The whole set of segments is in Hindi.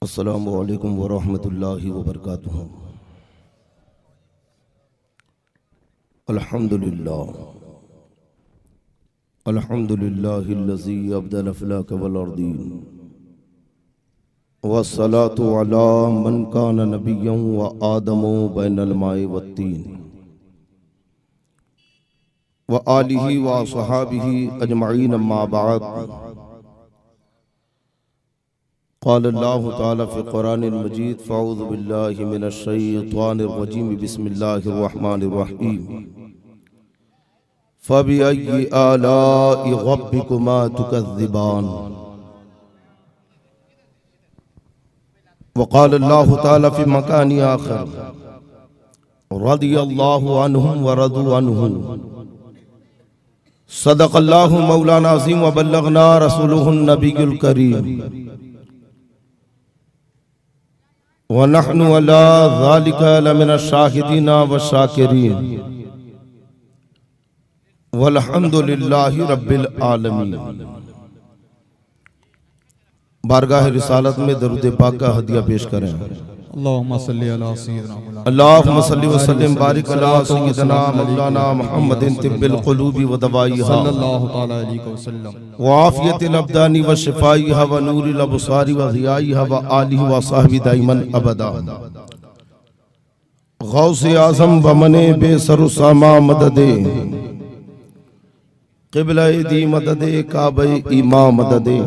अस्सलामु अलैकुम वरहमतुल्लाहि वबरकातुहू। अल्हम्दुलिल्लाह अल्हम्दुलिल्लाहिल्लज़ी अब्दल अफ़लाक वल अर्दीन वस्सलातु अला मन कान नबिय्यन व आदमु बैनल माइ वत्तीन व आलिहि व अस्हाबिहि अजमईन अम्मा बाद। क़ाल अल्लाहु तआला फ़ी क़ुरानिल मजीद फ़अऊज़ु बिल्लाहि मिनश शैतानिर रजीम बिस्मिल्लाहिर रहमानिर रहीम फ़बिअय्यि आलाइ रब्बिकुमा तुकज़्ज़िबान। वक़ाल अल्लाहु तआला फ़ी मकानि आख़र रदियल्लाहु अन्हुम व रदू अन्हु सदक़ल्लाहु मौलाना अज़ीम व बल्लगना रसूलुहुन नबियुल करीम व नहनु अला ज़ालिका लमिनश शाहिदीन व शाकिरीन वल्हम्दुलिल्लाहि रब्बिल आलमीन। बारगाह रिसालत में दरूद पाक का हदिया पेश करें। अल्लाहुम्मा सल्ली अला सय्यिदिना अल्लाहुम्मा सल्ली व सल्लिम बारिक अला सय्यिदिना मौलाना मुहम्मदिन तिब्बिल क़ुलूबि व दवाइहा सल्लल्लाहु तआला अलैहि वसल्लम व आफियतिल अब्दानी व शिफाइहा व नूरिल अबसारी व ज़ियाइहा व आलिहि व सहबी दाइमन अबदा। गौसे आज़म व मने बेसरु सामा मददे क़िबला दी मददे काबे इमा मददे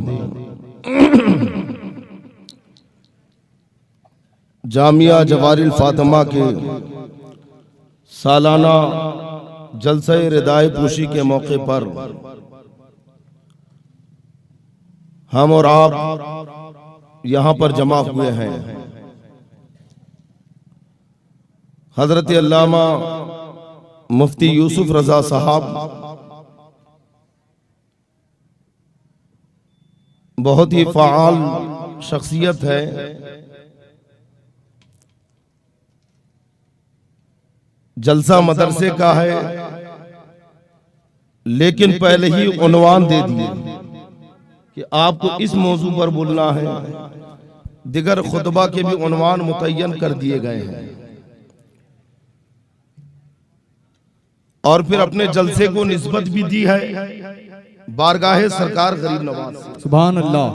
जामिया जवारिल फातिमा के सालाना जलसे रिदाए पोशी के मौके पर हम और आप यहाँ पर जमा हुए हैं। हजरत अल्लामा मुफ्ती यूसुफ रजा साहब बहुत ही फ़आल शख्सियत है। जलसा मदरसे का है, लेकिन पहले ही उन्वान दे दिए कि आपको इस मौजू पर बोलना है। दिगर खुतबा के भी उन्वान मुतय्यन कर दिए गए हैं और फिर अपने जलसे को निस्बत भी दी है बारगाहे सरकार गरीब नवाज। सुभान अल्लाह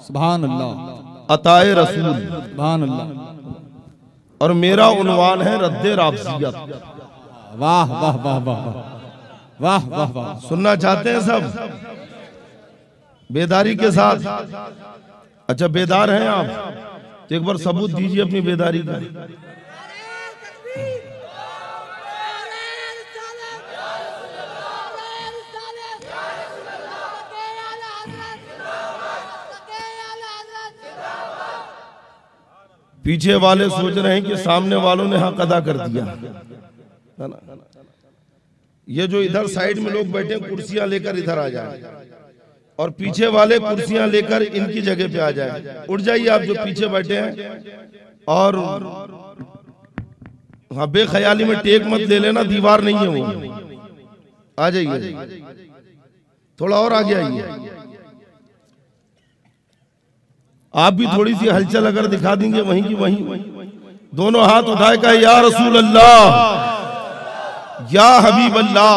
सुभान अल्लाह अताए रसूल सुभान अल्लाह। और मेरा उन्वान है रद्दे राफ़ज़ियत। वाह वाह वाह वाह वाह वाह वाह। सुनना चाहते हैं सब बेदारी के साथ? अच्छा, बेदार हैं आप तो एक बार सबूत दीजिए अपनी बेदारी का। पीछे वाले सोच रहे हैं कि सामने वालों ने हक अदा कर दिया है ना। ये जो इधर साइड में लोग बैठे कुर्सियां लेकर इधर आ जाए और पीछे वाले कुर्सियां लेकर इनकी जगह पे आ जाए। उठ जाइए आप जो पीछे बैठे हैं और हाँ, बेख्याली में टेक मत ले लेना, दीवार नहीं है वो। आ जाइए, थोड़ा और आगे आइए। आप भी थोड़ी सी हलचल अगर दिखा देंगे वहीं की वहीं। दोनों हाथ उठाए कहे या रसूल अल्लाह या हबीब अल्लाह।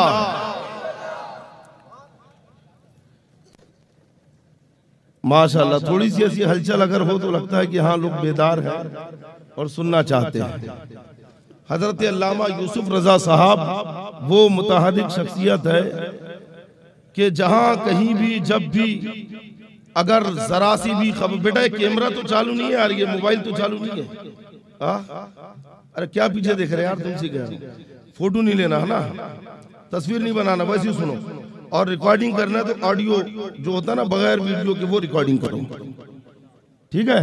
माशाअल्लाह, थोड़ी सी ऐसी हलचल अगर हो तो लगता है कि हाँ, लोग बेदार हैं और सुनना चाहते हैं। हजरत अल्लामा यूसुफ रजा साहब वो मुतहर्रिक शख्सियत है कि जहां कहीं भी जब भी अगर जरा सी भी खबर, बेटा कैमरा तो चालू नहीं है यार, ये मोबाइल तो चालू नहीं है। अरे क्या पीछे देख रहे हैं यार, तुमसे क्या फोटो नहीं लेना है ना, तस्वीर नहीं बनाना, वैसे ही सुनो। और रिकॉर्डिंग करना है तो ऑडियो जो होता है ना बगैर वीडियो के वो रिकॉर्डिंग करो, ठीक है।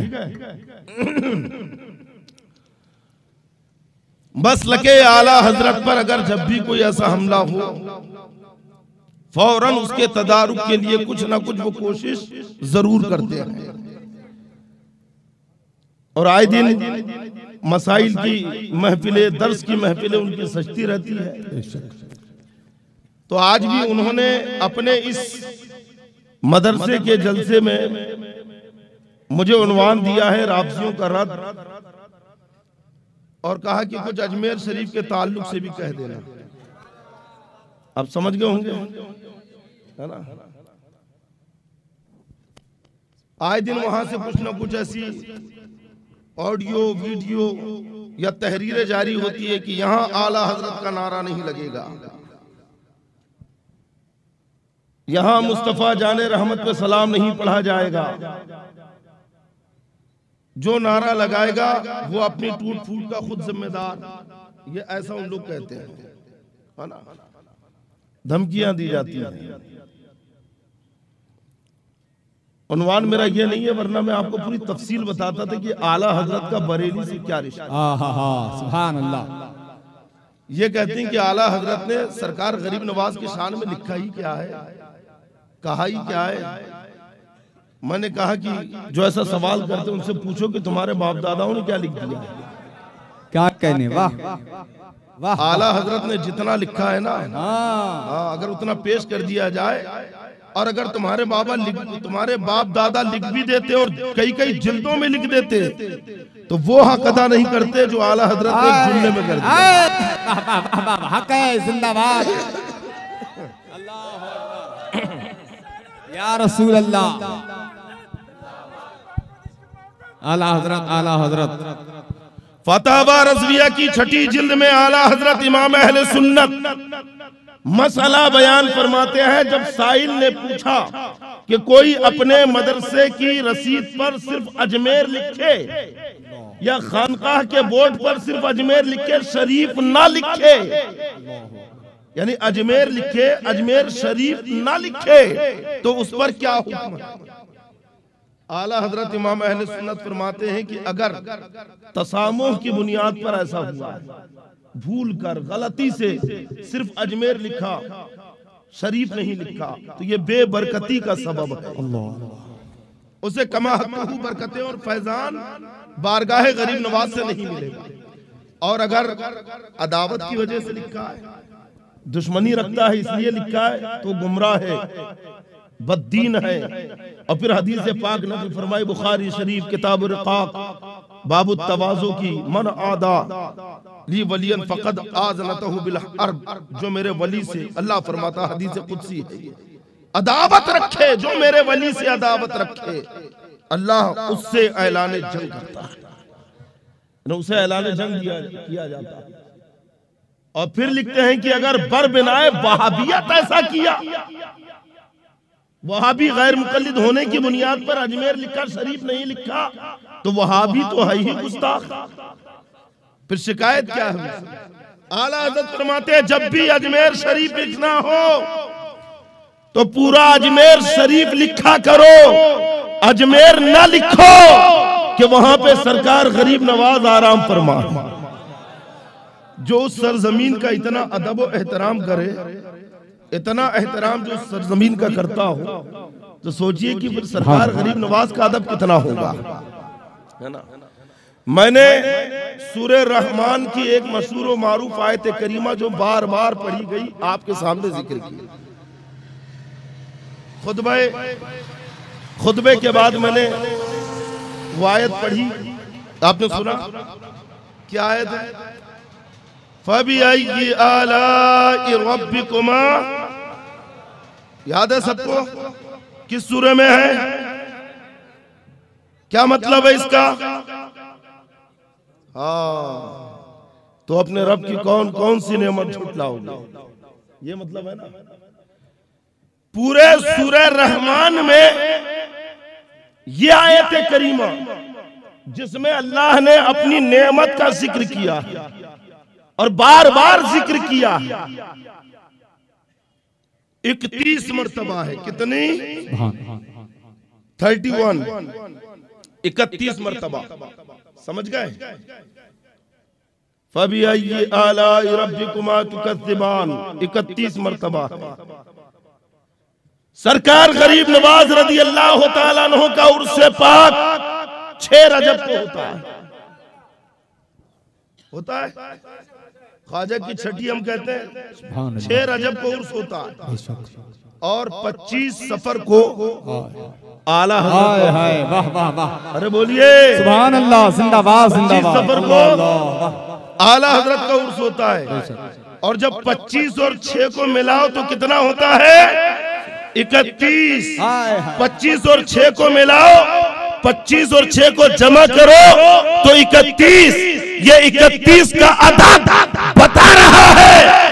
बस लके आला हजरत पर अगर जब भी कोई ऐसा हमला हो फौरन उसके तदारुक के लिए कुछ ना कुछ वो कोशिश जरूर करते हैं। और आए दिन मसाइल की महफिलें, दर्स की महफिलें उनकी सजती रहती है। तो आज भी उन्होंने अपने इस मदरसे के जलसे में मुझे उन्वान दिया है राफजियों का रद्द, और कहा कि कुछ अजमेर शरीफ के ताल्लुक से भी कह देना। आप समझ गए होंगे, है ना। आए दिन वहां से कुछ ना कुछ ऐसी ऑडियो वीडियो या तहरीरें जारी होती है कि यहां आला हजरत का नारा नहीं लगेगा, यहां मुस्तफा जाने रहमत पे सलाम नहीं पढ़ा जाएगा, जो नारा लगाएगा वो अपनी टूट फूट का खुद जिम्मेदार। ये ऐसा उन लोग कहते हैं, है ना। धमकियां दी जाती हैं। उन्वान मेरा ये नहीं है, वरना मैं आपको पूरी तफसील बताता था कि आला हजरत का बरेली से क्या रिश्ता। सुभान अल्लाह। ये कहते हैं कि आला हजरत ने सरकार गरीब नवाज की शान में लिखा ही क्या है, कहा ही क्या है। मैंने कहा कि जो ऐसा सवाल करते उनसे पूछो कि तुम्हारे बाप दादाओं ने क्या लिख दिया। क्या कहने, वाह वाह। आला हजरत ने जितना लिखा है ना, अगर उतना पेश कर दिया जाए, और अगर तुम्हारे तुम्हारे बाप दादा लिख भी देते और कई कई जिल्दों में लिख देते, तो वो हक अदा नहीं करते जो आला हजरत ने एक जुमले में कर दिया। हक है, जिंदाबाद। या रसूल अल्लाह। आला हजरत, आला हजरत। फतवा रज़विया की 6ठी जिल्द में आला हजरत इमाम अहले सुन्नत मसला बयान फरमाते हैं। जब साइल ने पूछा कि कोई अपने मदरसे की रसीद पर सिर्फ अजमेर लिखे या खानकाह के बोर्ड पर सिर्फ अजमेर लिखे, शरीफ ना लिखे, यानी अजमेर लिखे अजमेर शरीफ ना लिखे, तो उस पर क्या हुक्म है। आला हजरत इमाम अहले सुन्नत फरमाते हैं कि अगर तसामुह की बुनियाद पर ऐसा हुआ, भूल कर गलती से सिर्फ अजमेर लिखा, शरीफ नहीं लिखा, तो ये बेबरकती का सबब है। उसे कमा हक़्क़हू बरकतें और फैजान बारगाह गरीब नवाज से नहीं मिलेगा। और अगर अदावत की वजह से लिखा है, दुश्मनी रखता है इसलिए लिखा है, तो गुमराह है, बद्दीन है। और फिर हदीस पाक नबी फरमाए बुखारी शरीफ किताब रिकाक बाबु तवाज़ु की, मन आदा ली वलियन फकद आज़नतहु बिल हर्ब, जो मेरे वली से, अल्लाह फरमाता हदीस कुदसी है, अदावत रखे, जो मेरे वली से अदावत रखे, अल्लाह उससे ऐलान जंग करता है, उसे ऐलान जंग किया जाता है। और फिर लिखते हैं कि अगर बर बिनाए वहाबियत ऐसा किया, वहाबी गैर मुकल्लिद होने की बुनियाद पर अजमेर लिखा, शरीफ नहीं लिखा, तो वहाबी तो है ही गुस्ताख। फिर शिकायत क्या है। आला हज़रत फरमाते हैं जब भी अजमेर शरीफ लिखना हो तो पूरा अजमेर शरीफ लिखा करो, अजमेर ना लिखो कि वहां पे सरकार गरीब नवाज आराम फरमा। जो उस सरजमीन का इतना अदब और एहतराम करे, इतना एहतराम जो सरजमीन का करता हो, तो सोचिए कि फिर सरकार गरीब नवाज का अदब कितना होगा, है ना। मैंने सूरे रहमान की एक मशहूर और मारूफ आयत करीमा जो बार बार पढ़ी गई आपके सामने जिक्र की। खुतबे के बाद मैंने वो आयत पढ़ी, आपने सुना क्या आयत है। फबिअय्यि आलाइ रब्बिकुमा, याद है सबको, किस सूरे में है, क्या मतलब है इसका। तो अपने रब की कौन कौन सी नेमत झुटलाओगे, ये मतलब है ना। पूरे सूरह रहमान में ये आयत करीमा जिसमें अल्लाह ने अपनी नेमत का जिक्र किया और बार बार जिक्र किया, 31 मर्तबा है। कितनी? 31, 31 मर्तबा। समझ गए। फबिअय्यि आलाइ रब्बिकुमा तुकज़्ज़िबान, 31 मर्तबा। सरकार गरीब नवाज रज़ी अल्लाह तआला अन्हु का उर्से पाक 6 रजब को होता है। ख्वाजा की छठी हम कहते हैं, 6 रजब को उर्स होता है। और 25 सफर को आला हजरत, हाय वाह वाह वाह, अरे बोलिए सुभान अल्लाह, जिंदाबाद 25 जिंदाबाद, सफर को आला हजरत का उर्स होता है। और जब 25 और 6 को मिलाओ तो कितना होता है? 31। 25 और 6 को मिलाओ, 25 और 6 को जमा करो तो 31। ये 31 का अदद बता रहा है।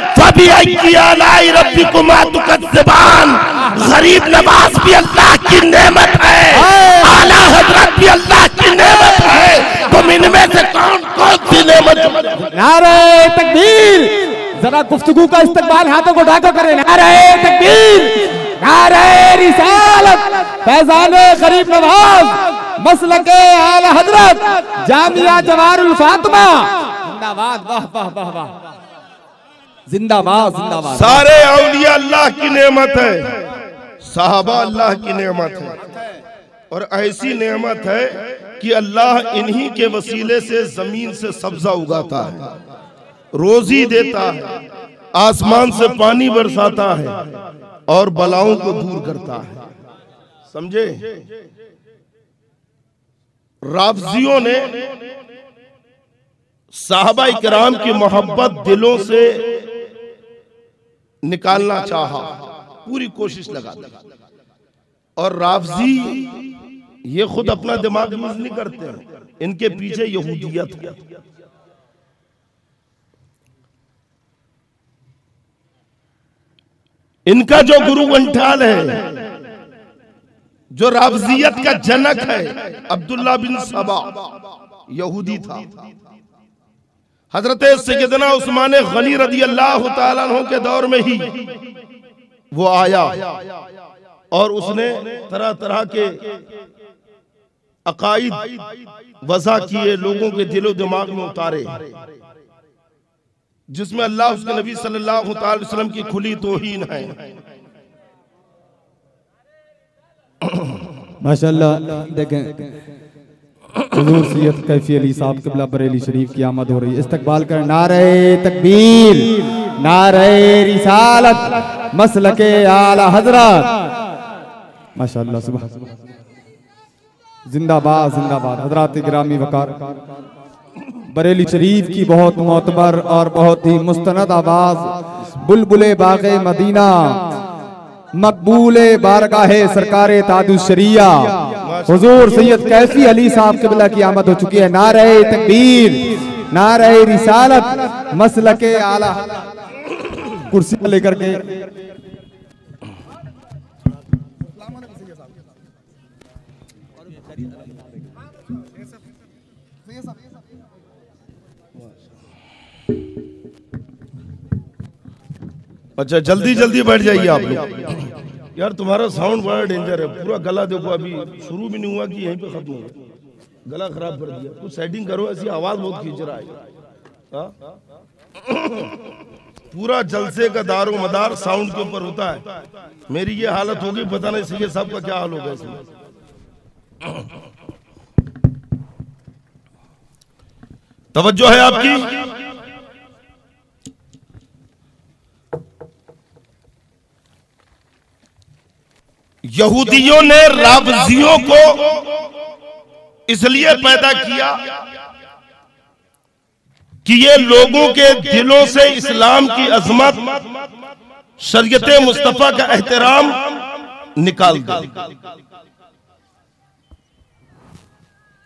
गरीब नवाज भी अल्लाह की नेमत है, आला हजरत भी अल्लाह की नेमत है। तुम इनमें से कौन कौन सी नेमत? नारे तकबीर, जरा गुफ्तगू का इस्तेमाल हाथों को उठाकर करें। नारे तकबीर, नारे रिसालत, फैजाने गरीब नवाज, मसलके आला हजरत, जामिया जवाहरुल फातिमा, जिंदाबाद, वाह वाह वाह वाह, जिंदाबाद जिंदाबाद। सारे औलिया अल्लाह की नेमत है, साहबा अल्लाह की नेमत है। और ऐसी नेमत है कि अल्लाह इन्हीं के वसीले से जमीन से सब्जा उगाता है, रोजी देता है, आसमान से पानी बरसाता है और बलाओं को दूर करता है। समझे? राफजियों ने साहबा इकराम की मोहब्बत दिलों से निकालना चाहा, पूरी कोशिश लगा दी। और राफजी ये खुद अपना दिमाग यूज नहीं करते हैं, इनके पीछे यहूदियत है। इनका जो गुरु गंठाल है, जो राफजियत का जनक है, अब्दुल्ला बिन सबा यहूदी था। हजरत सैयदना उस्मान गनी रदी अल्लाह तआला अन्हु के दौर में ही वो आया और उसने तरह तरह के अकाईद वज़ा किए, लोगों के दिलो दिमाग में उतारे, जिसमें अल्लाह उसके नबी सल्लल्लाहु अलैहि वसल्लम की खुली तौहीन है। माशाअल्लाह। देखें हुजूर सैयद कैफी अली साहब क़िबला बरेली शरीफ की आमद हो रही है। इस्तकबाल कर। नारे तकबीर, नारे रिसालत, मसलके आला हजरत, माशाअल्लाह, सुभान, जिंदाबाद जिंदाबाद। हजरात गिरामी वकार, बरेली शरीफ की बहुत मोतबर और बहुत ही मुस्तनद आवाज, बुलबुले बागे मदीना, मकबूले बारगाहे सरकारे तादुस शरिया, हुजूर सैयद कैफी अली साहब क़िबला की आमद हो चुकी है। नारे तकबीर, नारे रिसालत, मसलके आला, कुर्सी लेकर के अच्छा जल्दी जल्दी बैठ जाइए आप लोग। यार तुम्हारा साउंड बड़ा डेंजर है, पूरा गला देखो, अभी शुरू भी नहीं हुआ कि यहीं पे खत्म हो, गला खराब कर दिया। कुछ सेटिंग करो, ऐसी आवाज बहुत खींच रहा है। पूरा जलसे का दारो मदार साउंड के ऊपर होता है। मेरी ये हालत होगी, पता नहीं सही सबका क्या हाल होगा इसमें। तवज्जो है आपकी। यहूदियों ने राफजियों को इसलिए पैदा किया कि ये लोगों के दिलों से इस्लाम की अजमत, शरीयत मुस्तफा का एहतराम निकाल दे।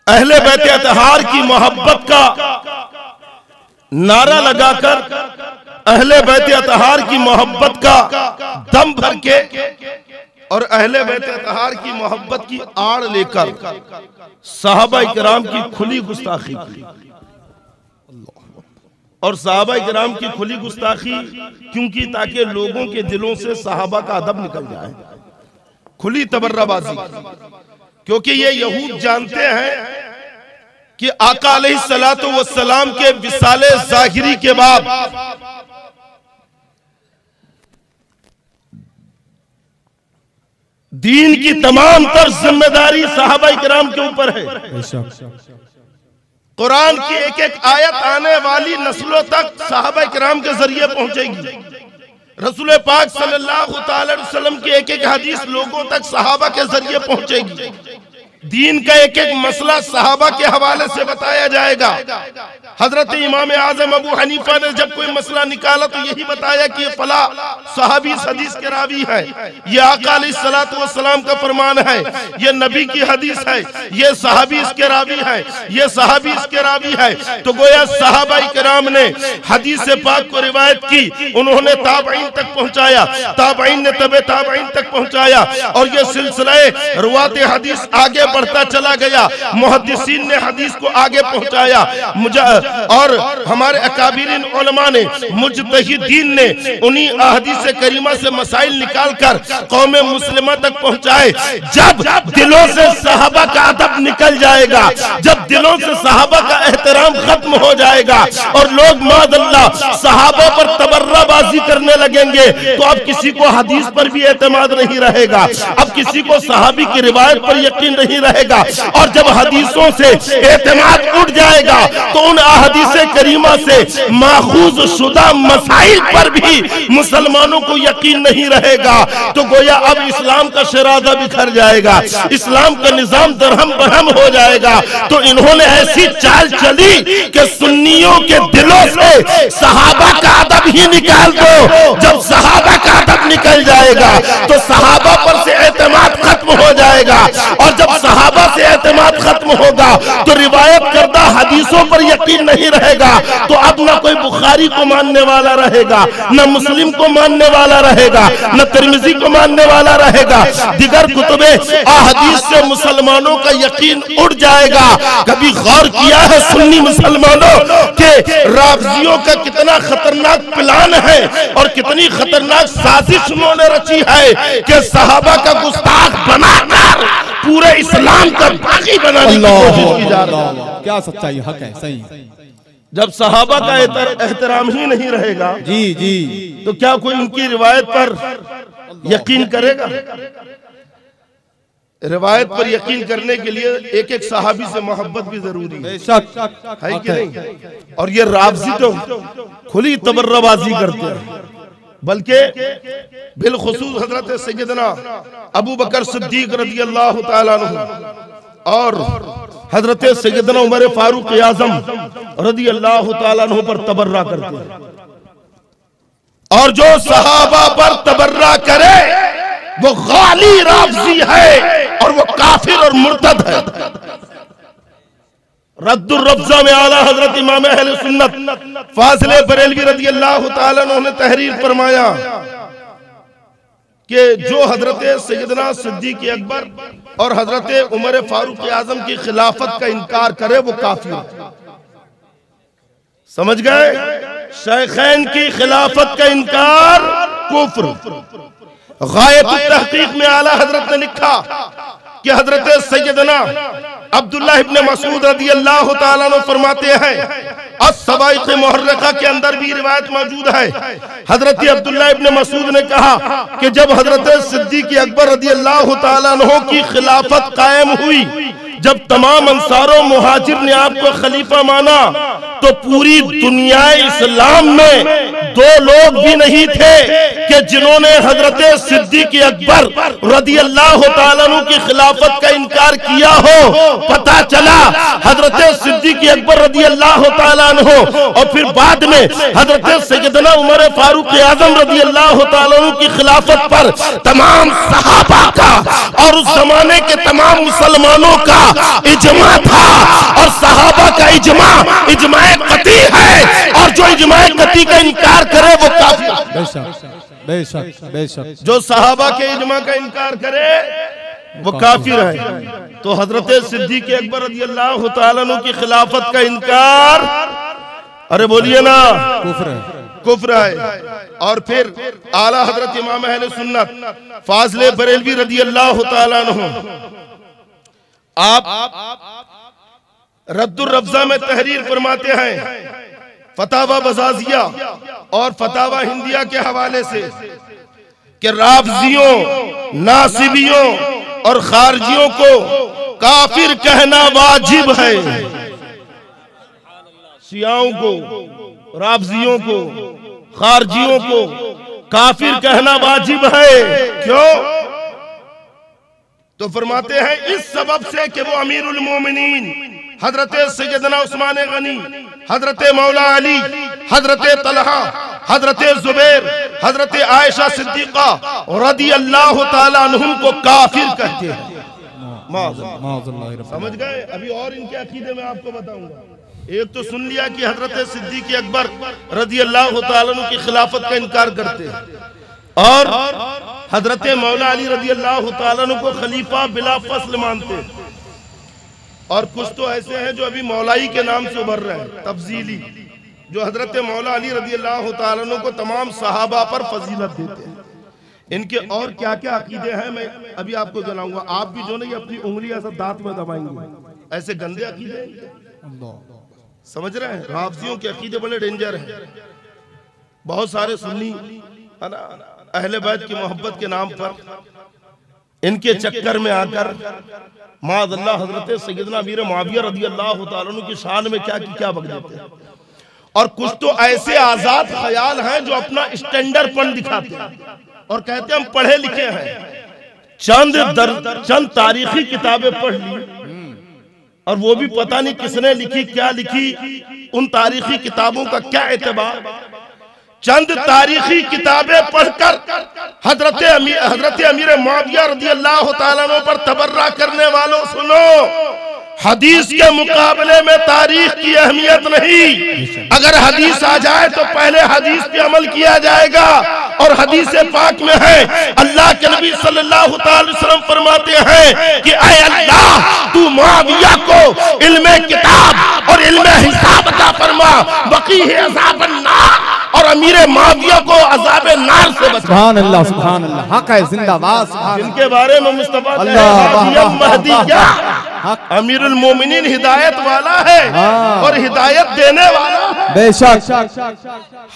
अहले बैत अतहार की मोहब्बत का नारा लगाकर, अहले बैत अतहार की मोहब्बत का दम भर के और अहले बैत अतहार की मोहब्बत की आड़ लेकर सहाबा इकराम की खुली गुस्ताखी की। और सहाबा इकराम की खुली गुस्ताखी क्योंकि ताकि लोगों के दिलों से सहाबा का अदब निकल जाए, खुली तबर्राबाजी। क्योंकि ये यहूद जानते हैं कि आका अलैहिस्सलातु वस्सलाम के विसाले ज़ाहिरी के बाद दीन की तमाम तर जिम्मेदारी सहाबा इकराम के ऊपर है। कुरान की एक एक आयत आने वाली नस्लों तक सहाबा इकराम के जरिए पहुंचेगी। रसूल पाक सल्लल्लाहु अलैहि वसल्लम की एक एक हदीस लोगों तक सहाबा के जरिए पहुंचेगी। दीन का एक एक मसला सहाबा के हवाले से बताया जाएगा। हजरत इमाम आजम अबू हनीफा ने जब कोई मसला निकाला तो यही बताया कि फला सहाबी इस हदीस के रावी है, ये आका अलैहिस्सलातु वस्सलाम का फरमान है, ये नबी की हदीस है, ये सहाबी इसके रावी है, ये सहाबी इसके रावी है। तो गोया सहाबा किराम ने हदीस पाक को रिवायत की, उन्होंने ताबईन तक पहुंचाया, ताबईन ने तबे ताबईन तक पहुंचाया, और ये सिलसिला रुवात हदीस आगे बढ़ता चला गया। मुहद्दिसीन ने हदीस को आगे पहुंचाया, और हमारे अकाबिरीन उलमा ने, मुज्तहिदीन ने उन्हीं अहदीस करीमा से मसाइल निकालकर कौम मुस्लिमा तक पहुंचाए। जब दिलों से सहाबा का अदब निकल जाएगा, जब दिलों से सहाबा का एहतराम खत्म हो जाएगा और लोग मादअल्लाह सहाबा पर तबर्राबाजी करने लगेंगे, तो अब किसी को हदीस पर भी एतमाद नहीं रहेगा, अब किसी को सहाबी की रिवायत पर यकीन नहीं रहेगा। और जब हदीसों से एतमाद उठ जाएगा तो उन अहदीस करीमा से माखूज शुदा मसाइल पर भी मुसलमानों को यकीन नहीं रहेगा। तो गोया अब इस्लाम का शराजा बिखर जाएगा, इस्लाम का निजाम दरहम बरहम हो जाएगा। तो इन्होंने ऐसी चाल चली कि सुन्नियों के दिलों से सहाबा का अदब ही निकाल दो। जब सहाबा का अदब निकल जाएगा तो सहाबा पर से एतमाद खत्म हो जाएगा, और जब सहाबा से एतमाद खत्म होगा तो रिवायत करदा हदीसों पर यकीन नहीं रहेगा। तो अब न कोई बुखारी को मानने वाला रहेगा, न मुस्लिम को मानने वाला रहेगा, न तिरमिजी को मानने वाला रहेगा। दिगर कुतुबे अहदीस से मुसलमानों का यकीन उड़ जाएगा। कभी गौर किया है सुन्नी मुसलमानों के राफजियों का कितना खतरनाक प्लान है और कितनी खतरनाक साजिश उन्होंने रची है कि सहाबा का गुस्ताख बनाकर पूरे इस्लाम का बागी बनाने की कोशिश की जा रही है। क्या सच्चाई हक है, सही। जब सहाबा का एहतराम ही नहीं रहेगा जी जी, तो क्या कोई उनकी रिवायत पर यकीन करेगा? रिवायत पर यकीन करने के लिए एक एक सहाबी से मोहब्बत भी जरूरी है कि नहीं? और ये राफजी तो खुली तबर्राबाजी करते हैं, बल्कि बिलखुसूस हजरत सैयदना अबू बकर सिद्दीक रज़ियल्लाहु ताला अन्हु और हजरत सैयदना उमर फारूक आज़म रज़ियल्लाहु ताला अन्हु पर तबर्रा करते हैं। और जो सहाबा पर तबर्रा करे वो गाली राफजी है और वो काफिर और मुर्तद है। रद्दुर रब्जा में आला हजरत इमाम अहले सुन्नत फाजिल बरेलवी रज़ियल्लाहु ताला अन्हु ने तहरीर फरमाया कि जो हजरत सैयदना सिद्दीक अकबर और हजरत उमर फारूक आजम की खिलाफत का इनकार करे वो काफिर है। समझ गए? शेखैन की खिलाफत का इनकार कुफ्र। गायतुत तहकीक में आला हजरत ने लिखा कि हजरत सैयदना अब्दुल्ला इब्न मसूद रज़ियल्लाहु ताला अन्हु फरमाते हैं, अस-सवाइक़ मुहर्रका के अंदर भी रिवायत मौजूद है। हजरत अब्दुल्ला इब्न मसूद ने कहा कि जब हजरत सिद्दीक अकबर रज़ियल्लाहु ताला अन्हु की खिलाफत कायम हुई, जब तमाम अंसारों मुहाजिर ने आपको खलीफा माना, तो पूरी दुनिया इस्लाम में दो लोग भी नहीं थे कि जिन्होंने हजरत सिद्दीक अकबर रज़ियल्लाहु ताला अन्हु की खिलाफत का इनकार किया हो। पता चला हजरत सिद्दीक अकबर रज़ियल्लाहु ताला अन्हु और फिर बाद में हजरत सैयदना उमर फारूक आज़म रज़ियल्लाहु ताला अन्हु की खिलाफत पर तमाम सहाबा का और उस जमाने के तमाम मुसलमानों का इजमा था। और सहाबा का इजमा कती है, और जो इजमा कती का इनकार करे वो काफिर। बेशक बेशक, जो सहाबा के इजमा का इनकार करे वो काफिर है। तो हजरत सिद्दीक अकबर रज़ियल्लाहु ताला अन्हु की खिलाफत का इनकार, अरे बोलिए ना, कुफ्र है। और फिर आला हजरत इमाम अहले सुन्नत फाजिल बरेलवी रज़ियल्लाहु ताला अन्हु आप रद्दुर रब्जा में तहरीर फरमाते हैं फतावा बजाजिया और फतावा हिंदिया के हवाले से कि राफजियों, नासिबियों और खारजियों को काफिर कहना वाजिब है। शियाओं को, राफजियों को, खारजियों को काफिर कहना वाजिब है। क्यों? तो फरमाते हैं इस सबब से कि वो अमीरुल मोमिनीन हजरत सैयदना उस्मान गनी, हजरत मौला अली, हजरत तलहा, हजरत जुबैर, हजरत आयशा सिद्दीका रदी अल्लाह ताला अन्हुम को काफिर कहते हैं। समझ गए? अभी और इनके अकीदे में आपको बताऊंगा। एक तो सुन लिया कि हजरत सिद्दीक अकबर रदी अल्लाह ताला अन्हु की खिलाफत का इनकार करते हैं और हजरत मौला अली रदी अल्लाह ताला अन्हु को खलीफा बिला फसल मानते हैं। और कुछ तो ऐसे हैं जो अभी मौलाई के नाम से उभर रहे हैं, तफजीली, जो हजरत मौला अली रदी अल्लाह ताला अन्हु को तमाम सहाबा पर फजीलत देते हैं। इनके और क्या क्या अकीदे हैं मैं अभी आपको जलाऊंगा। आप भी जो नहीं अपनी उंगली ऐसा दांत में दबाएंगे, ऐसे गंदे अकीदे समझ रहे हैं। राफजियों के अकीदे बड़े डेंजर हैं। बहुत सारे सुन्नी है ना अहले बैत की मोहब्बत के नाम पर इनके चक्कर में आकर माअल्लाह हजरत सैयदना अमीर मुआविया रदी अल्लाह ताला अन्हु की शान में क्या बक देते हैं। और कुछ तो ऐसे आजाद ख्याल हैं जो अपना स्टैंडर्डपन दिखाते हैं और कहते हैं हम पढ़े लिखे हैं। चंद तारीखी किताबें पढ़ ली और वो भी पता नहीं किसने लिखी, क्या लिखी, उन तारीखी किताबों का क्या एतबार। चंद तारीखी किताबें पढ़कर हजरत अमीर मुआविया रदी अल्लाह ताला अन्हु पर तबर्रा करने वालों, सुनो, हदीस के मुकाबले में तारीख की अहमियत नहीं। अगर हदीस आ जाए तो पहले हदीस पे अमल किया जाएगा। और हदीस पाक में है अल्लाह के नबी सल्लल्लाहु अलैहि वसल्लम फरमाते हैं कि ऐ अल्लाह तू मुआविया को इल्मे किताब और इल्मे हिसाब अता फरमा, वक़ीह अज़ाबन नार, और अमीर मुआविया को अज़ाब नार से बचा। सुभान अल्लाह, सुभान अल्लाह, हक है जिंदाबाद। जिनके बारे में मुस्तफा अमीरुल मोमिनीन हिदायत वाला है और हिदायत देने वाला है। बेशक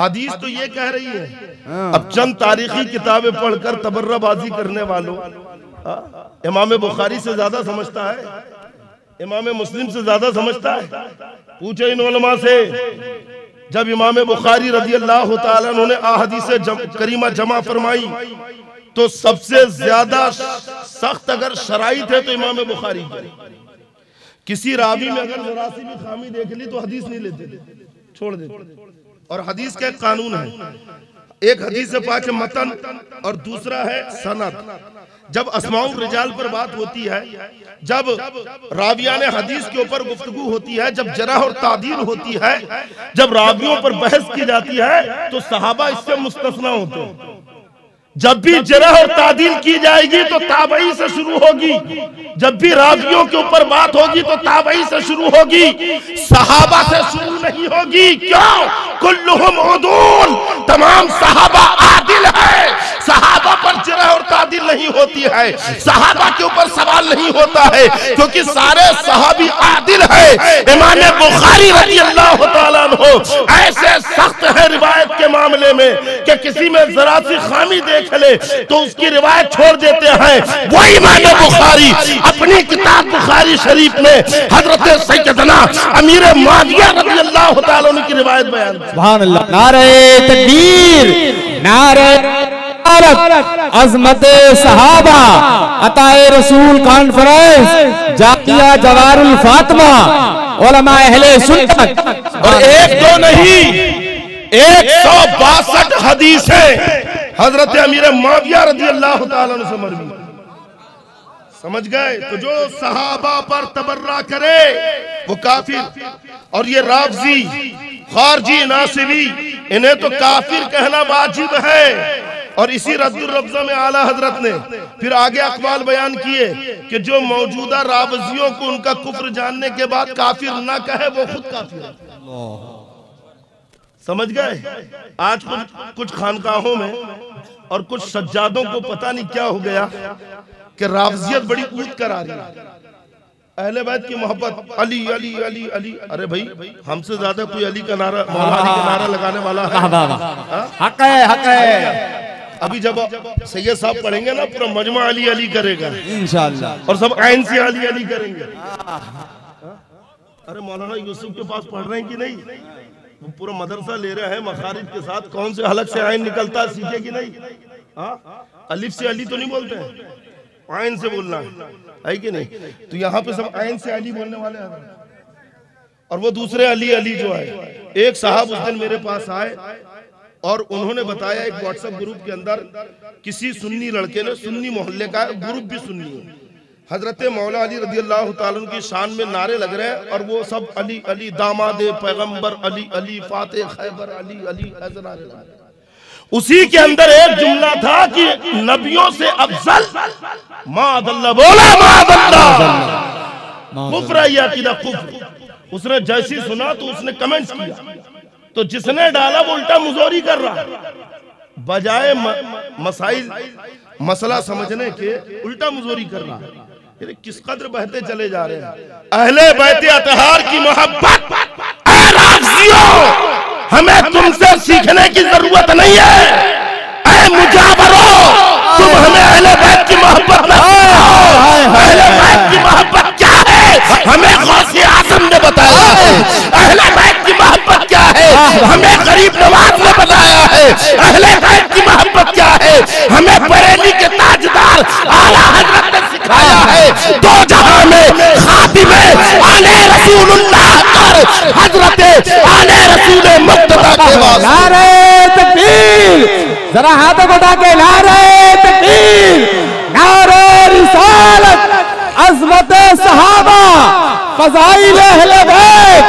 हदीस तो ये कह रही है। अब चंद तारीखी किताबें पढ़कर तबर्राबाजी करने वालों, इमाम बुखारी से ज्यादा समझता है, इमाम मुस्लिम से ज्यादा समझता है। पूछे इन उलमा से, जब इमाम बुखारी रजी अल्लाह ताला उन्होंने अहादीस करीमा जमा फरमाई तो सबसे ज्यादा सख्त अगर शराइत है तो इमाम बुखारी की। किसी रावी में अगर जरा सी भी खामी देख ली तो हदीस नहीं लेते, छोड़ देते। और हदीस का एक कानून है, एक हदीस पाक है मतन और दूसरा है सनद। जब अस्माउल रिजाल पर बात होती है, जब रावियाने हदीस के ऊपर गुफ्तगू होती है, जब जरह और तादील होती है, जब रावियों पर बहस की जाती है तो सहाबा इससे मुस्तस्ना होते हैं। जब भी जरह और तादील की जाएगी तो ताबई से शुरू होगी, जब भी रावियों के ऊपर बात होगी तो ताबई से शुरू होगी, सहाबा से शुरू नहीं होगी। क्यों? कुल्लुहुम उदूल, तमाम सहाबा आदिल है। सहाबा पर जरह और तादील नहीं होती है, सहाबा के ऊपर सवाल नहीं होता है, क्योंकि सारे सहाबी आदिल है। इमाम बुखारी रज़ी अल्लाह ताला अन्हु ऐसे सख्त है रिवायत के मामले में कि किसी में जरा सी खामी देख ले तो उसकी रिवायत छोड़ देते हैं। वो इमाम बुखारी अपनी किताब बुखारी शरीफ में हजरत सैयदना अमीर मुआविया रज़ी अल्लाह ताला अन्हु की रिवायत बयान। सुभान अल्लाह। नारे तकबीर, नारे अज़मत सहाबा, अताए रसूल कॉन्फ्रेंस, जाकिया जवारुल फातिमा, उलमा अहले सुन्नत। और एक दो नहीं, 162 हदीसें हजरत अमीर मुआविया रज़ी अल्लाह ताला अन्हु से मरवी। समझ गए? तो जो सहाबा पर तबर्रा करे वो काफिर। और ये राफजी, खारजी, नासिबी, इन्हें तो काफिर कहना वाजिब है। और इसी रद्दुल रब्ज़ा में आला हजरत ने फिर आगे अक़वाल बयान किए कि जो मौजूदा रावजियों को उनका कुफ्र जानने के बाद काफिर ना कहे वो खुद काफिर है। समझ गए? आज कुछ खानकाहों में और कुछ सज्जादों को पता नहीं क्या हो गया कि रावजियत बड़ी ऊंच कर आ रही है। अहले बैत की मोहब्बत, अली अली अली अली। अरे भाई, हमसे ज्यादा कोई अली का नारा, मौला अली का नारा लगाने वाला है? हक है, हक है। अभी जब सैयद साहब पढ़ेंगे ना, पूरा मजमा अली अली करेगा इंशाअल्लाह, और सब आइन से अली अली करेंगे। अरे मौलाना यूसुफ के पास पढ़ रहे हैं कि नहीं? वो पूरा मदरसा ले रहे हैं मखारिज के साथ, कौन से हलक से आइन निकलता है सीखे कि नहीं? हाँ, अलिफ से अली तो नहीं बोलते हैं, आइन से बोलना है कि नहीं? तो यहाँ पे सब आइन से अली बोलने वाले हैं। और वो दूसरे अली अली जो है, एक साहब उस दिन मेरे पास आए और उन्होंने बताया एक व्हाट्सएप ग्रुप के अंदर किसी सुन्नी लड़के ने, सुन्नी मोहल्ले का ग्रुप भी सुन्नी है, हजरत मौला अली रज़ी अल्लाह तआला अन्हु की शान में नारे लग रहे हैं और वो सब अली अली, दामादे पैगंबर अली अली, फाते खैबर अली अली, ऐसे नारे लग रहे हैं। उसी के अंदर एक जुमला था कि नबियों से अफजल माअल्लाह, बोला माअल्लाह, कुफ्र है ये अकीदा, कुफ्र। उसने जैसी सुना तो उसने कमेंट्स किया, तो जिसने डाला वो उल्टा मुजोरी कर रहा, बजाय मसाइल मसला समझने के उल्टा मुजोरी कर रहा। किस कदर बहते चले जा रहे हैं। अहले बैत अतहार की मोहब्बत, हमें तुमसे सीखने की जरूरत नहीं है। ऐ मुजावरो, तुम हमें अहले बैत की मोहब्बत न सिखाओ। अहले बैत की मोहब्बत क्या है हमें गौसे आज़म ने बताया है। अहले बैत की मोहब्बत क्या है हमें गरीब नवाज ने बताया है। अहले बैत की मोहब्बत क्या है हमें बरेली के ताजदार आला हजरत ने सिखाया है। दो जहां में खातिमे आले रसूलुल्लाह कर हजरत आले रसूल मुक्तदा के वास्ते नारे तकबीर, जरा हाथों को उठा के नारे तकबीर, नारे रिसालत, अज़मत सहाबा, फज़ाइल अहले बैत,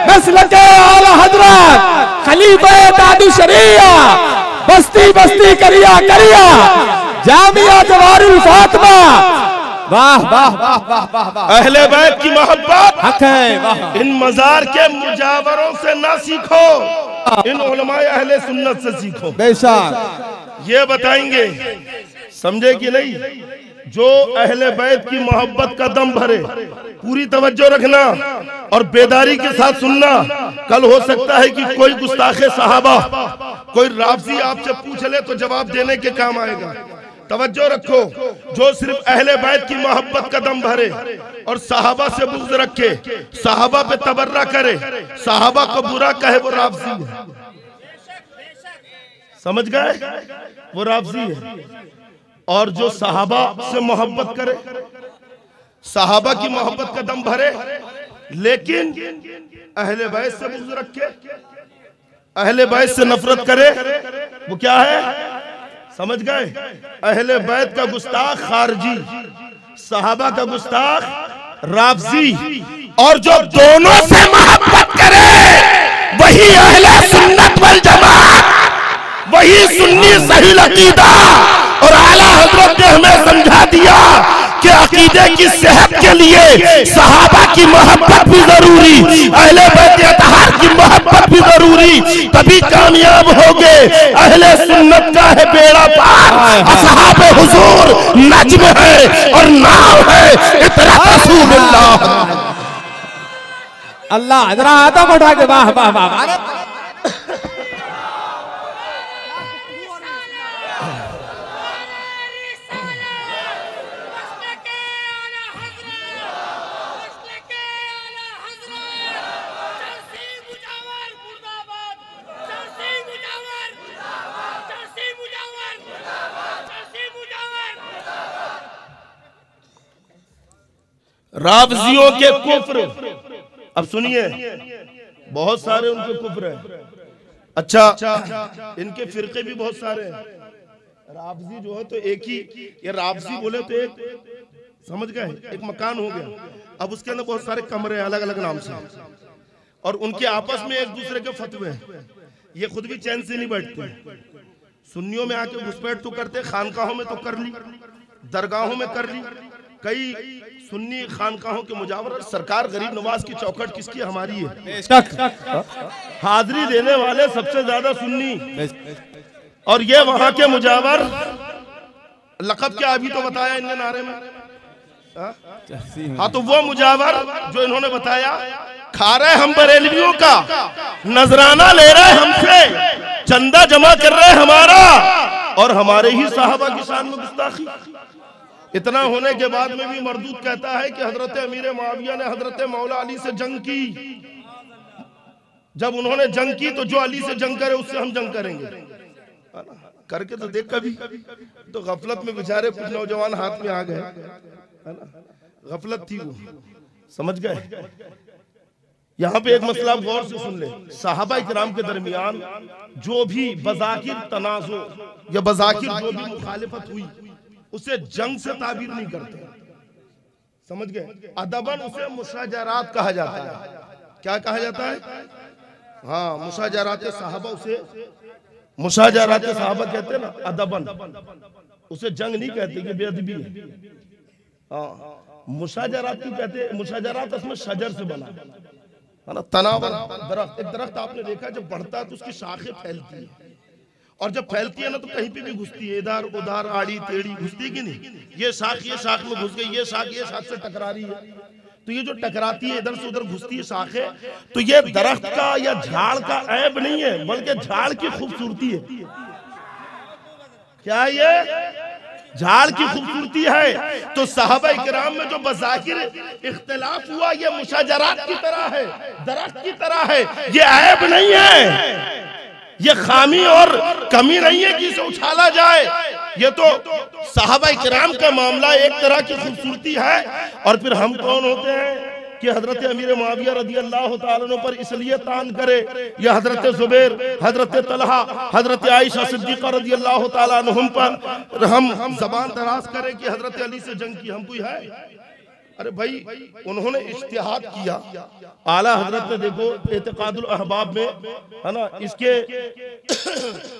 मसलके आला हजरत, खलीफा दादू शरिया, बस्ती बस्ती करिया करिया, जामिया जवारुल फातिमा। वाह वाह वाह वाह वाह वाह। अहले बैत की मोहब्बत हक है, वाह। इन मजार के मुजावरों से ना सीखो, इन उलमाए अहले सुन्नत से सीखो। बेशक ये बताएंगे, समझे कि नहीं? जो अहले बैत की मोहब्बत का दम भरे, पूरी तवज्जो रखना और बेदारी के साथ सुनना। कल हो सकता है कि कोई गुस्ताखे सहाबा, कोई राफजी आपसे पूछ ले तो जवाब देने के काम आएगा। तवज्जो रखो, जो सिर्फ अहले बैत की मोहब्बत का दम भरे और सहाबा से बुग़्ज़ रखे, सहाबा पे तबर्रा करे, सहाबा को बुरा कहे, वो राफजी है। समझ गए? वो राफजी है। और जो सहाबा से मोहब्बत करे, सहाबा की मोहब्बत का दम भरे, लेकिन अहले बैत से बुग़्ज़ रखे, अहले बैत से नफरत करे, वो क्या है? समझ गए? अहले बैत का गुस्ताख खारजी, सहाबा का गुस्ताख राफजी। और जो दोनों से मोहब्बत करे वही अहले सुन्नत वल जमात, वही सुन्नी सही अकीदा। और आला हजरत ने हमें समझा दिया कि अकीदे की सेहत के लिए सहाबा की मोहब्बत भी जरूरी, अहले बैत अतहार की मोहब्बत भी जरूरी, तभी कामयाब होगे। अहले सुन्नत का है बेड़ा पार, असहाबे हुजूर नज्म है और नाम है इतरा रसूलुल्लाह। अल्लाह, जरा हाथों को उठा के वाह वाह वाह। राफजियों के कुफ्र, अब सुनिए, बहुत सारे उनके कुफ्र है। अच्छा, इनके फिरके भी बहुत सारे हैं। राफजी जो है तो एक ही, ये राफजी बोले तो एक, समझ गए, एक मकान हो गया। अब उसके अंदर बहुत सारे कमरे अलग अलग नाम से, और उनके आपस में एक दूसरे के फतवे हैं। ये खुद भी चैन से नहीं बैठते। सुन्नियों में आके घुसपैठ तो करते, खानकाहों में तो कर ली, दरगाहों में कर ली। कई सुन्नी खानकाहों के मुजावर, सरकार गरीब नवाज की चौखट किसकी? हमारी है। हाजिरी देने वाले सबसे ज्यादा सुन्नी, और ये वहां के मुजावर। लक़ब क्या अभी तो बताया इनने नारे में। हाँ, तो वो मुजावर जो इन्होंने बताया, खा रहे हम बरेलवियों का, नजराना ले रहे हमसे, चंदा जमा कर रहे हमारा, और हमारे ही साहबा की शान में गुस्ताखी। इतना होने के बाद में भी मरदूद कहता है कि हजरत अमीर मुआविया ने हजरत मौला अली से जंग की। जब उन्होंने जंग की तो जो अली से जंग करे उससे हम जंग करेंगे, है ना? करके तो देख कभी। तो गफलत में बेचारे कुछ नौजवान हाथ में आ गए, है ना? गफलत थी वो, समझ गए। यहाँ पे एक मसला गौर से सुन ले, सहाबा इकराम के दरमियान जो भी बजाकिर तनाजो या बजाकिर जो भी मुखालिफत हुई उसे जंग से ताबीर नहीं करते, समझ गए। अदबन उसे मुशाजरात कहा जाता है। क्या कहा जाता है? हाँ, मुशाजरात सहाबा, उसे मुशाजरात सहाबा कहते हैं ना, अदबन। उसे जंग नहीं कहते कि बेअदबी है। हाँ, मुशाजरात क्यों कहते हैं? मुशाजरात उसमें शजर से बना है ना, तनावर दरख्त। एक दरख्त आपने देखा जब बढ़ता है तो उसकी शाखें फैलती है, और जब फैलती है ना तो कहीं पे भी घुसती है, इधर उधर आड़ी टेढ़ी घुसती है कि नहीं? ये शाख में घुस गई, ये शाख से टकरा रही है, तो ये जो टकराती है इधर से उधर घुसती है शाखें, तो ये दरख्त का या झाड़ का ऐब नहीं है, बल्कि झाड़ की खूबसूरती है। क्या ये झाड़ की खूबसूरती है? तो सहाबा इकराम में जो बज़ाहिर इख्तिलाफ हुआ ये मुशाजरात की तरह है, दरख्त की तरह है, ये ऐब नहीं है, ये खामी और कमी नहीं है कि इसे उछाला जाए। ये तो सहाबा इकराम का मामला एक तरह की खूबसूरती है। और फिर हम कौन होते हैं कि हजरत अमीर मुआविया रज़ी अल्लाह ताला अन्हु पर इसलिए तान करे, या हजरत जुबैर, हजरत तलहा, हजरत आयशा सिद्दीक़ा रज़ी अल्लाह ताला अन्हुम पर हम जबान दराज करें कि हजरत अली से जंग की? हम कोई है? अरे भाई, उन्होंने इज्तिहाद किया। आला हजरत ने देखो एतिकादुल अहबाब में, है ना, इसके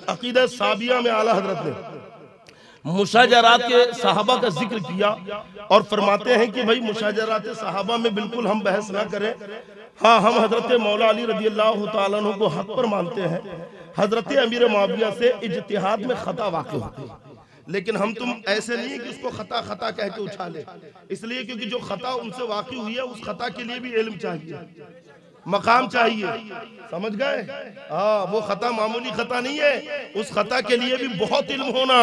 अकीदा साबिया में आला हजरत ने मुशाजरात के सहाबा का जिक्र किया और फरमाते हैं कि भाई मुशाजरात सहाबा में बिल्कुल हम बहस ना करें। हाँ, हम हजरत मौला अली रज़ी अल्लाह ताला अन्हु को हक पर मानते हैं। हजरत अमीर मुआविया से इज्तिहाद में खता वाक़ई होती है, लेकिन हम तुम ऐसे नहीं है कि उसको खता खता कह के उछाले, इसलिए क्योंकि जो खता उनसे वाक़ई हुई है उस खता के लिए भी इल्म चाहिए, मकाम चाहिए, समझ गए। हाँ, वो खता मामूली खता नहीं है, उस खता के लिए भी बहुत इल्म होना,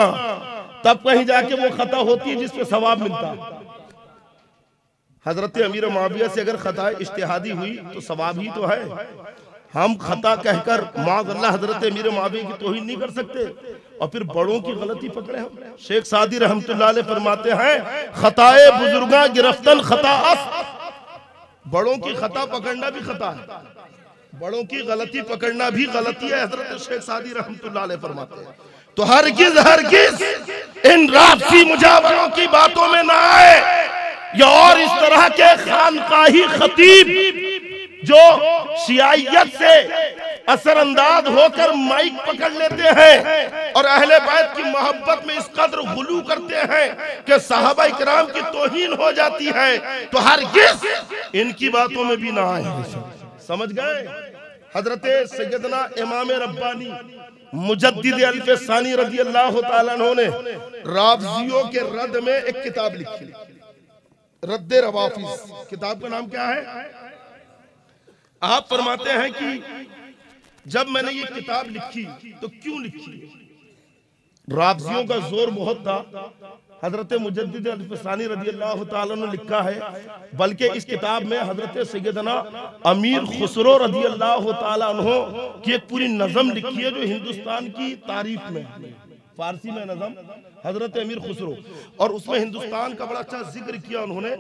तब कहीं जाके वो खता होती है जिसपे सवाब मिलता है। हजरत अमीर मुआविया से अगर खता इज्तिहादी हुई तो सवाब ही तो है। हम खता कहकर माज़अल्लाह हजरत अमीर मुआविया की तौहीन नहीं कर सकते और फिर बड़ों की गलती पकड़े हम। शेख सादी रहमतुल्लाह अलैह फरमाते हैं, खताए बुजुर्गा गिरफ्तन खता अस, बड़ों की खता पकड़ना भी खता है, बड़ों की गलती पकड़ना भी गलती है। हजरत शेख सादी रहमतुल्लाह अलैह फरमाते हैं, तो हरगिज इन राफसी मुजावरों की बातों में ना आए, या और इस तरह के खानकाही खतीब जो शियायत से असरअंदाज होकर माइक पकड़ लेते हैं और अहले बैत की मोहब्बत में इस कदर गुलू करते हैं कि सहाबा इकराम की तौहीन हो जाती है, तो हरगिज इनकी बातों में भी ना आए। समझ गए। हजरत सैयदना इमाम रब्बानी मुजद्दिद अल-फ़सानी रज़ी अल्लाह ताला अन्हु ने राफ़ज़ियों के रद में एक किताब लिखी, रद्द रवाफ़िज़। किताब का नाम क्या है? आप फरमाते हैं कि जब मैंने ये किताब लिखी तो क्यों लिखी? राफ़ज़ियों का जोर बहुत था। हजरत मुजद्दिद अल-फ़सानी रज़ी अल्लाह ताला अन्हु ने लिखा है, बल्कि इस किताब में हजरत सैयदना अमीर खुसरो रज़ी अल्लाह ताला अन्हु की एक पूरी नज़म लिखी है जो हिंदुस्तान की तारीफ में, फारसी में नज़म हजरत अमीर खुसरो, और उसमें हिंदुस्तान का बड़ा अच्छा जिक्र किया उन्होंने।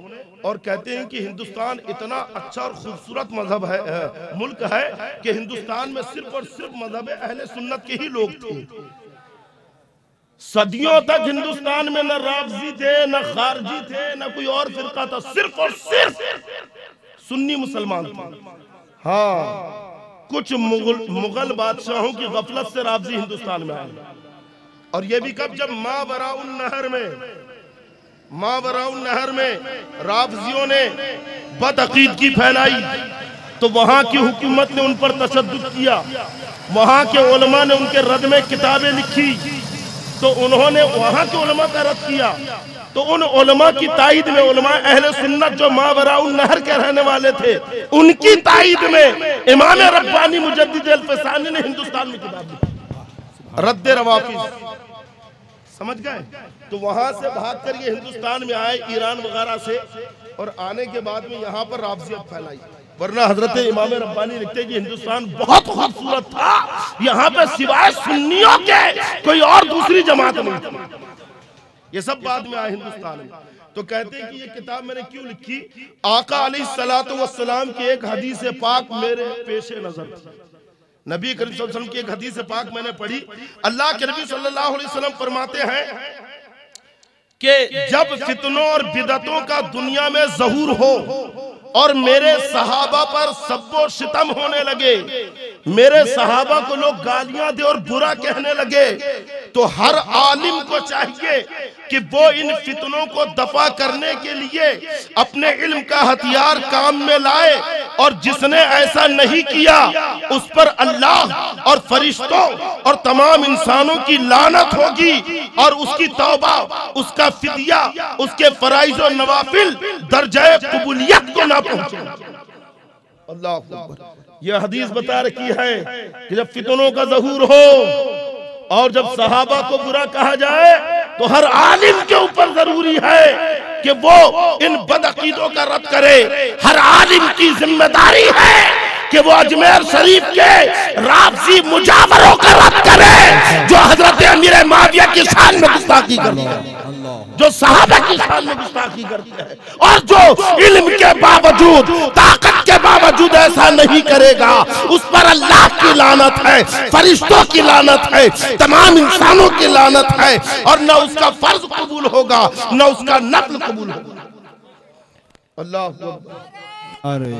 और कहते हैं कि हिंदुस्तान इतना अच्छा और खूबसूरत मजहब है, मुल्क है कि हिंदुस्तान में सिर्फ और सिर्फ मजहब अहले सुन्नत के ही लोग थे। सदियों तक हिंदुस्तान में न राफ़ज़ी थे, न खारजी थे, न कोई और फिरका था, सिर्फ और सिर्फ सुन्नी मुसलमान थे। हाँ, कुछ मुगल बादशाहों की गफलत से राफ़ज़ी हिंदुस्तान में आए, और ये भी कब? जब मावराउन नहर में राफ़ज़ियों ने बदअक़ीदगी फैलाई तो वहां की हुकूमत ने उन पर तशद्दुद किया, वहां के उलमा ने उनके रद में किताबें लिखी, तो उन्होंने वहां के उलमा का रद्द किया। तो उन उलमा की ताईद में उलमा अहले सुन्नत जो मावराउन नहर के रहने वाले थे उनकी ताईद में इमाम रब्बानी मुजद्दिद अल-फ़सानी ने हिंदुस्तान में किताब लिखी, रद्द रवाफ़िज़। समझ गए। तो वहां से भागकर ये हिंदुस्तान में आए ईरान वगैरह से, और आने के बाद में यहाँ पर राफ़ज़ियत फैलाई। वरना हजरत इमाम रब्बानी लिखते कि हिंदुस्तान बहुत खूबसूरत था, यहाँ पे सिवाय सुन्नियों के कोई और दूसरी जमात नहीं थी। ये सब बाद में आया हिंदुस्तान में। तो कहते हैं कि ये किताब मैंने क्यों लिखी, आका अलैहिस्सलातु वस्सलाम की एक हदीस पाक मेरे पेशे नजर थी। नबी करीम सल्लल्लाहु अलैहि वसल्लम की एक हदीस पाक मैंने पढ़ी। अल्लाह के नबी सल्लल्लाहु अलैहि वसल्लम फरमाते हैं कि जब फितनों और बिदअतों का दुनिया में ज़हूर हो और मेरे सहाबा पर सब्बो सितम होने लगे, मेरे सहाबा को लोग गालियां दे और बुरा कहने लगे, तो हर आलिम को चाहिए कि वो इन फितनों को दफा करने के लिए अपने इल्म का हथियार काम में लाए, और जिसने ऐसा नहीं किया उस पर अल्लाह और फरिश्तों और तमाम इंसानों की लानत होगी, और उसकी तौबा, उसका फिदिया, उसके फराइज और नवाफिल दर्जाए कबूलियत को ना पहुंचे। अल्लाह अकबर। यह हदीस बता रखी है कि जब फितनों का ज़हूर हो और जब सहाबा को बुरा कहा जाए तो हर आलिम के ऊपर जरूरी है कि वो इन बदअकीदों का रद्द करे। हर आलिम की जिम्मेदारी है कि वो अजमेर शरीफ के राफजी मुजावरों का रद्द करे, जो हजरत अमीर माविया की शान में गुस्ताखी करते हैं, जो सहाबा की शान में गुस्ताखी करते हैं, और जो इल्म के बावजूद, ताकत के बावजूद ऐसा नहीं करेगा, उस पर अल्लाह की लानत है, फरिश्तों की लानत है, तमाम इंसानों की लानत है, और न उसका फर्ज कबूल होगा न उसका नफ्ल कबूल होगा। अल्लाह। अरे